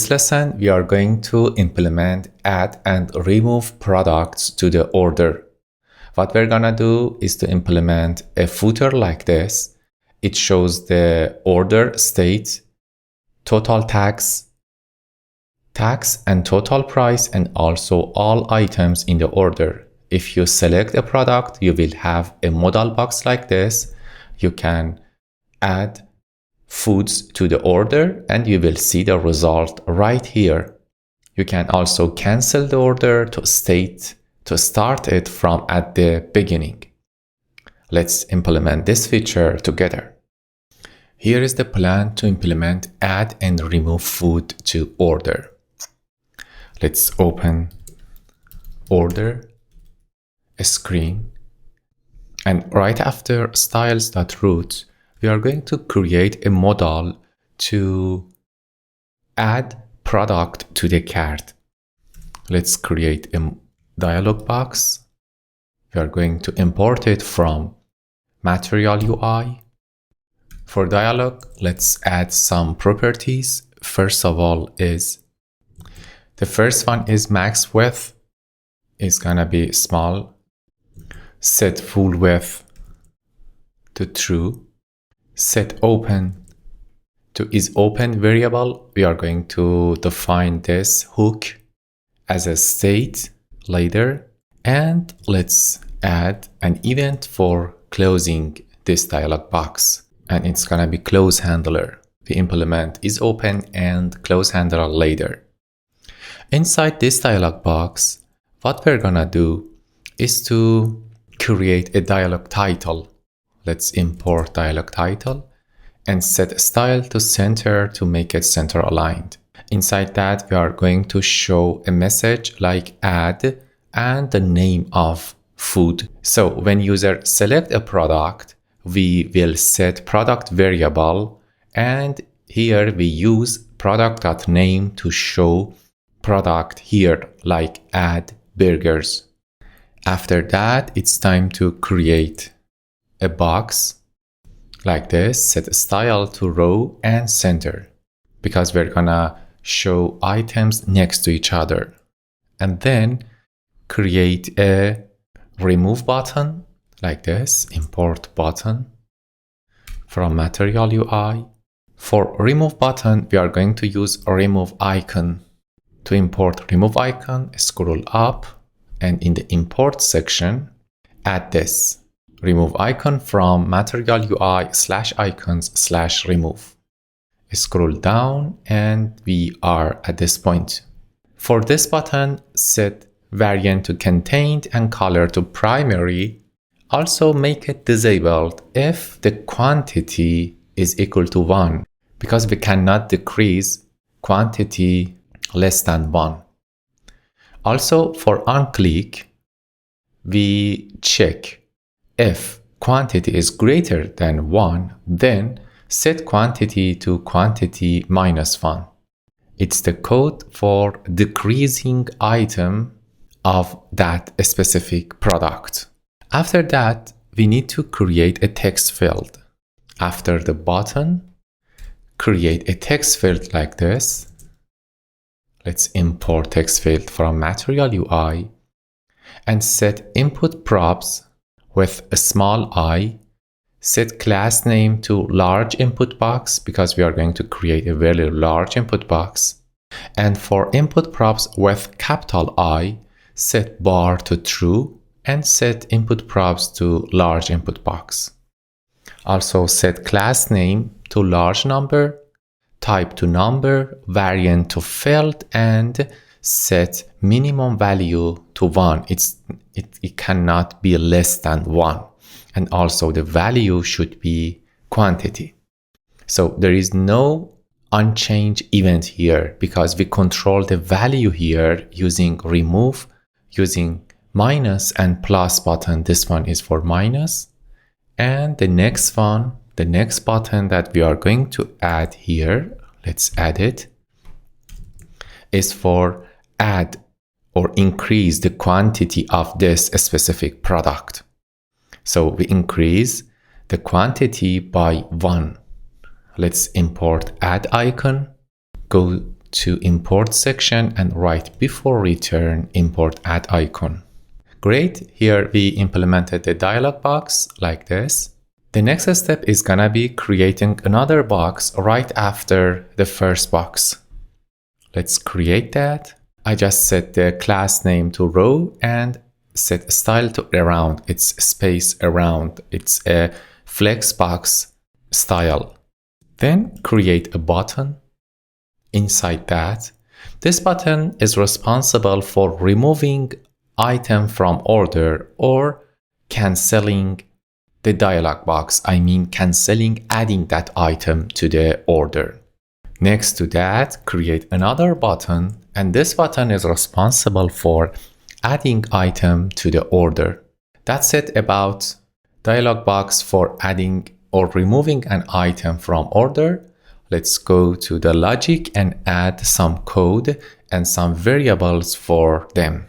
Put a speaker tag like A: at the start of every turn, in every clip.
A: this lesson, we are going to implement add and remove products to the order. What we're gonna do is to implement a footer like this. It shows the order state, total tax and total price, and also all items in the order. If you select a product, you will have a modal box like this. You can add foods to the order and you will see the result right here. You can also cancel the order to start it from at the beginning. Let's implement this feature together. Here is the plan to implement add and remove food to order. Let's open order screen, and right after styles.root, we are going to create a modal to add product to the cart. Let's create a dialog box. We are going to import it from Material UI. For dialog, let's add some properties. First of all the first one is max width is gonna be small. Set full width to true. Set open to is open variable. We are going to define this hook as a state later. And let's add an event for closing this dialog box. And it's gonna be close handler. We implement is open and close handler later. Inside this dialog box, what we're gonna do is to create a dialog title. Let's import dialog title and set style to center to make it center aligned. Inside that, we are going to show a message like add and the name of food. So when user select a product, we will set product variable, and here we use product.name to show product here like add burgers. After that, it's time to create a box like this, set style to row and center because we're gonna show items next to each other. And then create a remove button like this, import button from Material UI. For remove button, we are going to use a remove icon. To import remove icon, scroll up and in the import section, add this remove icon from Material UI /icons/remove. Scroll down and we are at this point. For this button, set variant to contained and color to primary. Also make it disabled if the quantity is equal to 1, because we cannot decrease quantity less than 1. Also for onClick, we check if quantity is greater than 1, then set quantity to quantity -1. It's the code for decreasing item of that specific product. After that, we need to create a text field. After the button, create a text field like this. Let's import text field from Material UI and set input props with a small I. Set class name to large input box because we are going to create a very large input box. And for input props with capital I, set bar to true and set input props to large input box. Also set class name to large number, type to number, variant to field, and set minimum value to 1. It cannot be less than 1. And also the value should be quantity. So there is no unchanged event here because we control the value here using remove, using minus and plus button. This one is for minus. And the next one, the next button that we are going to add here, let's add it, is for add or increase the quantity of this specific product. So we increase the quantity by 1. Let's import add icon, go to import section and right before return import add icon. Great, here we implemented the dialog box like this. The next step is gonna be creating another box right after the first box. Let's create that. I just set the class name to row and set style to around. It's space around. It's a flexbox style. Then create a button inside that. This button is responsible for removing item from order or canceling the dialog box. I mean canceling adding that item to the order. Next to that, create another button, and this button is responsible for adding item to the order. That's it about dialog box for adding or removing an item from order. Let's go to the logic and add some code and some variables for them.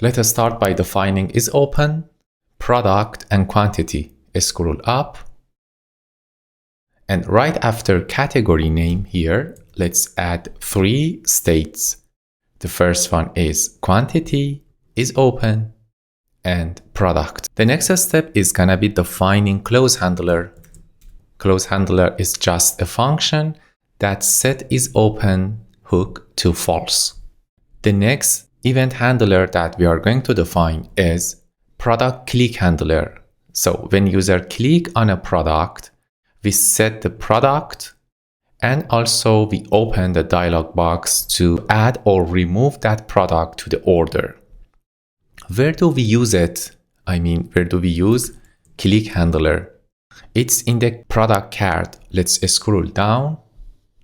A: Let us start by defining is open, product, and quantity. Scroll up. And right after category name here, let's add 3 states. The first one is quantity, is open, and product. The next step is gonna be defining close handler. Close handler is just a function that set is open hook to false. The next event handler that we are going to define is product click handler. So when user click on a product, we set the product and also we open the dialog box to add or remove that product to the order. Where do we use it? Where do we use click handler? It's in the product card. Let's scroll down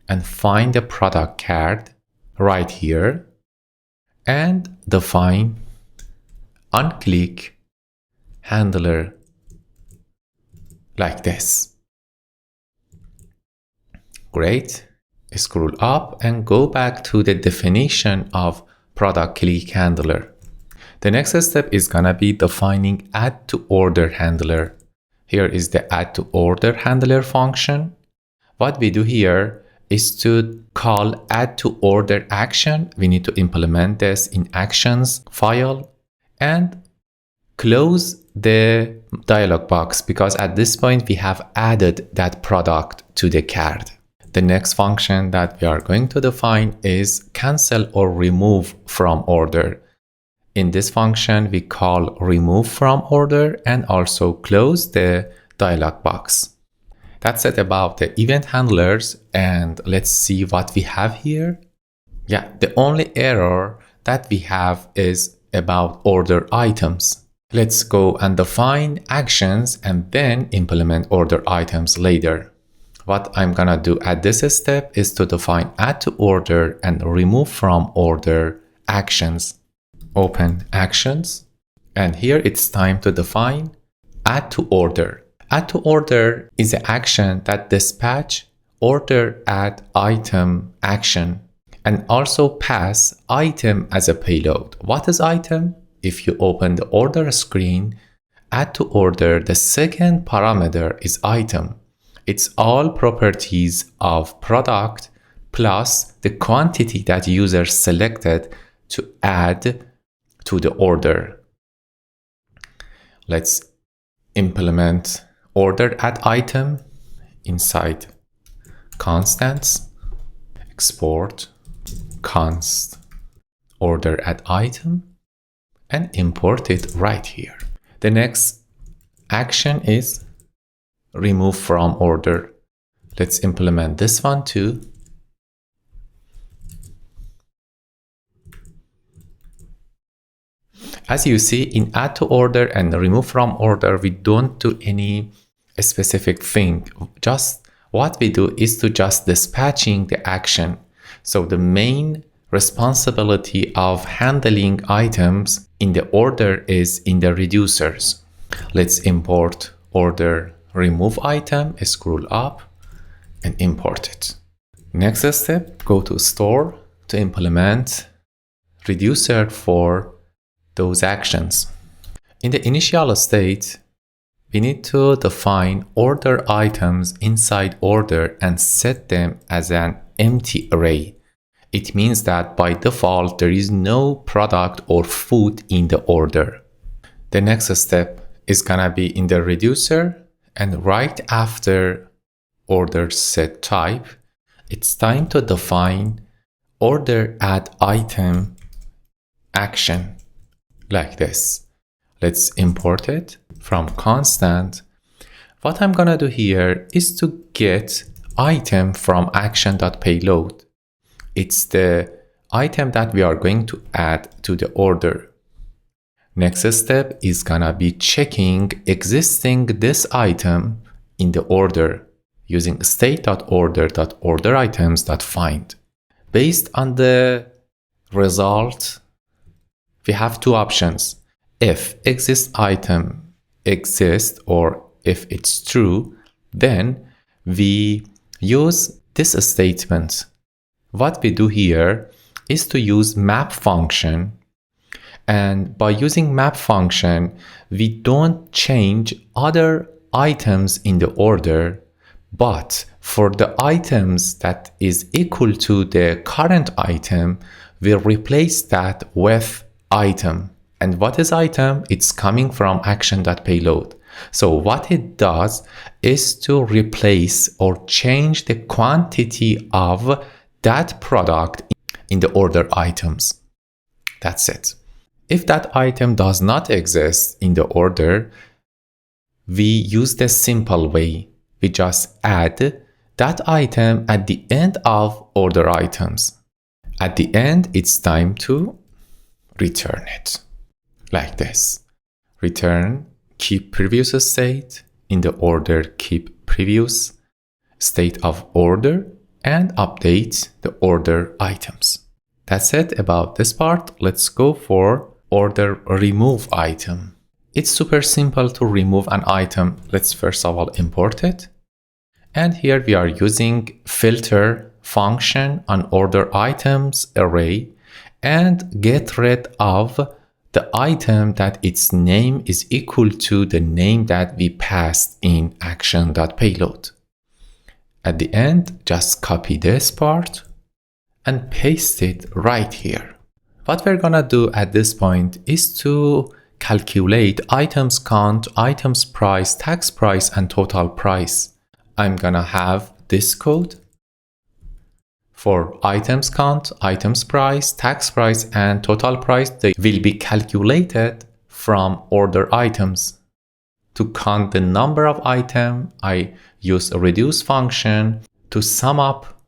A: and find the product card right here and define onClick handler like this. Great. Scroll up and go back to the definition of product click handler. The next step is gonna be defining add to order handler. Here is the add to order handler function. What we do here is to call add to order action. We need to implement this in actions file and close the dialog box because at this point we have added that product to the card. The next function that we are going to define is cancel or remove from order. In this function, we call remove from order and also close the dialog box. That's it about the event handlers, and let's see what we have here. Yeah, the only error that we have is about order items. Let's go and define actions and then implement order items later. What I'm gonna do at this step is to define add to order and remove from order actions. Open actions, and here it's time to define add to order. Add to order is an action that dispatch order add item action and also pass item as a payload. What is item? If you open the order screen, add to order, the second parameter is item. It's all properties of product plus the quantity that user selected to add to the order. Let's implement order add item inside constants, export const order add item and import it right here. The next action is remove from order. Let's implement this one too. As you see, in add to order and remove from order, we don't do any specific thing. Just what we do is to just dispatching the action. So the main responsibility of handling items in the order is in the reducers. Let's import order remove item, scroll up and import it. Next step, go to store to implement reducer for those actions. In the initial state, we need to define order items inside order and set them as an empty array. It means that by default, there is no product or food in the order. The next step is gonna be in the reducer, and right after order set type, it's time to define order add item action like this. Let's import it from constant. What I'm gonna do here is to get item from action.payload. It's the item that we are going to add to the order. Next step is gonna be checking existing this item in the order using state.order.orderItems.find. Based on the result, we have two options. If exist item exists or if it's true, then we use this statement. What we do here is to use map function, and by using map function, we don't change other items in the order, but for the items that is equal to the current item, we replace that with item. And what is item? It's coming from action.payload. So what it does is to replace or change the quantity of that product in the order items. That's it. If that item does not exist in the order, we use the simple way. We just add that item at the end of order items. At the end, it's time to return it like this. Return keep previous state in the order, keep previous state of order, and update the order items. That's it about this part. Let's go for order remove item. It's super simple to remove an item. Let's first of all import it. And here we are using filter function on order items array and get rid of the item that its name is equal to the name that we passed in action.payload. At the end, just copy this part and paste it right here. What we're gonna do at this point is to calculate items count, items price, tax price, and total price. I'm gonna have this code for items count, items price, tax price, and total price. They will be calculated from order items. To count the number of items, I use a reduce function to sum up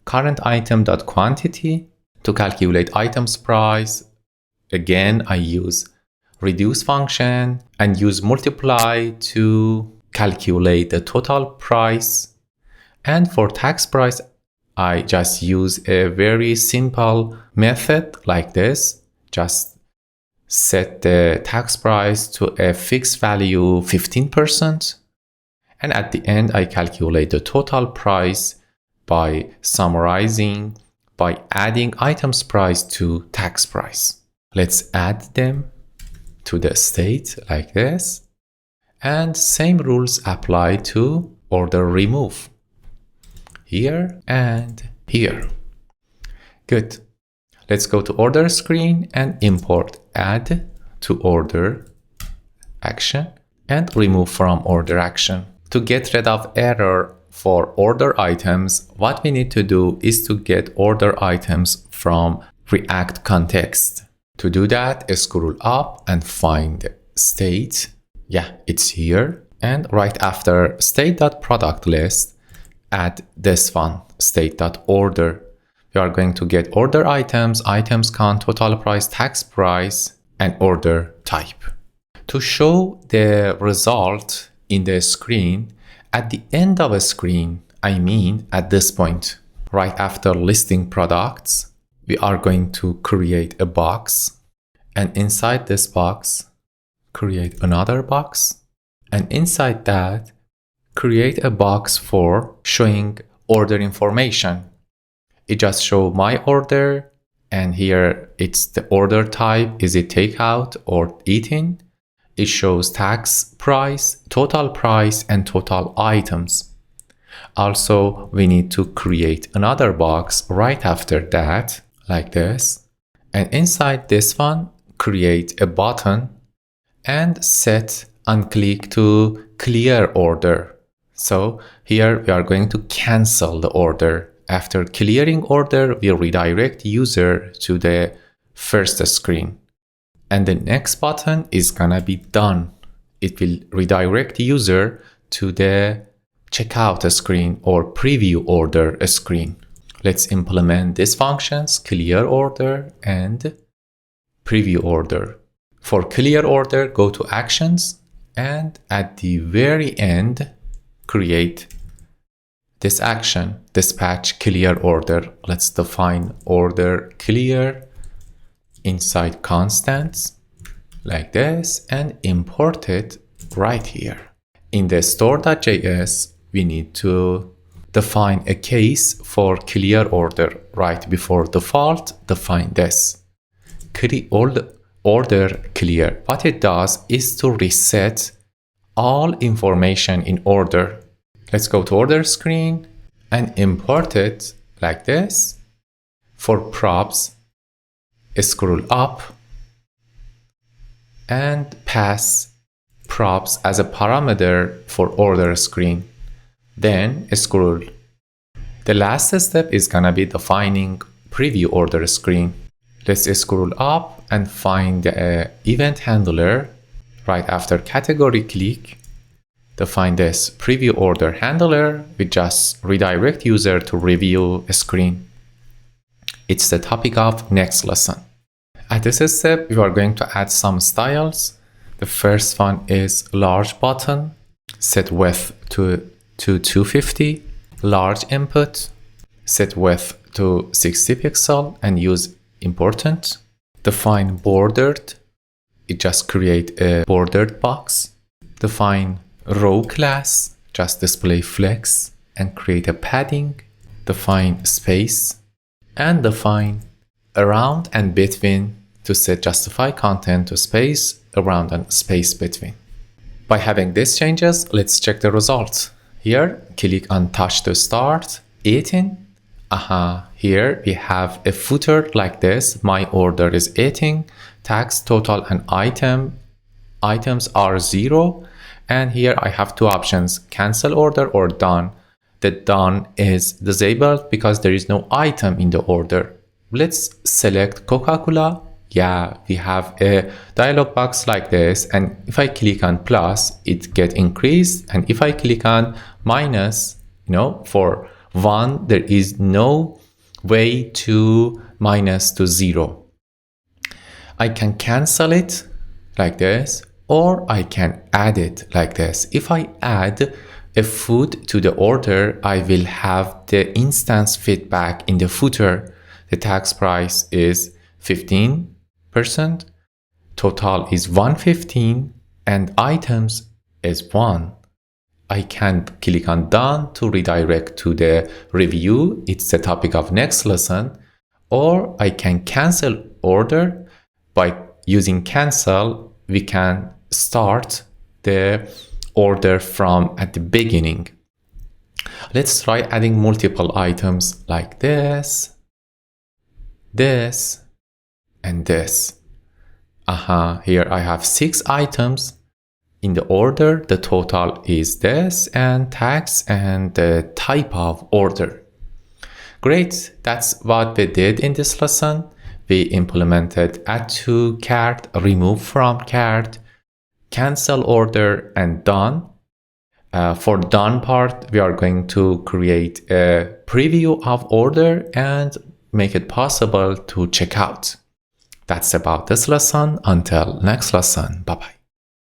A: current item.quantity. To calculate items price, again, I use reduce function and use multiply to calculate the total price. And for tax price, I just use a very simple method like this. Just set the tax price to a fixed value 15%. And at the end, I calculate the total price by summarizing, by adding items price to tax price. Let's add them to the state like this. And same rules apply to order remove. Here and here. Good. Let's go to order screen and import add to order action and remove from order action. To get rid of error for order items, what we need to do is to get order items from React context. To do that, scroll up and find state. Yeah, it's here. And right after state.product_list, add this one, state.order. We are going to get order items, items count, total price, tax price, and order type. To show the result in the screen, at the end of a screen, I mean at this point, right after listing products, we are going to create a box, and inside this box, create another box, and inside that, create a box for showing order information. It just shows my order, and here it's the order type. Is it takeout or eaten? It shows tax price, total price, and total items. Also, we need to create another box right after that, like this. And inside this one, create a button and set and click to clear order. So here we are going to cancel the order. After clearing order, we redirect user to the first screen. And the next button is gonna be done. It will redirect user to the checkout screen or preview order screen. Let's implement these functions, clear order and preview order. For clear order, go to actions and at the very end, create this action, dispatch clear order. Let's define order clear inside constants like this and import it right here. In the store.js, we need to define a case for clear order. Right before default, define this. Order clear. What it does is to reset all information in order. Let's go to order screen and import it like this. For props, scroll up and pass props as a parameter for order screen. Then scroll. The last step is gonna be defining preview order screen. Let's scroll up and find the event handler. Right after category click, define this preview order handler. We just redirect user to review a screen. It's the topic of next lesson. At this step, we are going to add some styles. The first one is large button, set width to 250, large input, set width to 60 pixel and use important. Define bordered, it just create a bordered box. Define row class, just display flex and create a padding. Define space and define around and between to set justify content to space, around and space between. By having these changes, let's check the results. Here, click on touch to start, 18. Here we have a footer like this. My order is 18, tax, total and items are 0. And here I have two options, cancel order or done. The done is disabled because there is no item in the order. Let's select Coca-Cola. Yeah, we have a dialog box like this. And if I click on plus, it gets increased. And if I click on minus, for 1, there is no way to minus to 0. I can cancel it like this, or I can add it like this. If I add a food to the order, I will have the instance feedback in the footer. The tax price is 15%, total is 115, and items is 1. I can click on done to redirect to the review. It's the topic of next lesson. Or I can cancel order. By using cancel, we can start the order from at the beginning. Let's try adding multiple items like this, this, and this. Here I have 6 items. In the order, the total is this and tax and the type of order. Great, that's what we did in this lesson. We implemented add to cart, remove from cart, cancel order, and done. For done part, we are going to create a preview of order and make it possible to check out. That's about this lesson. Until next lesson, bye-bye.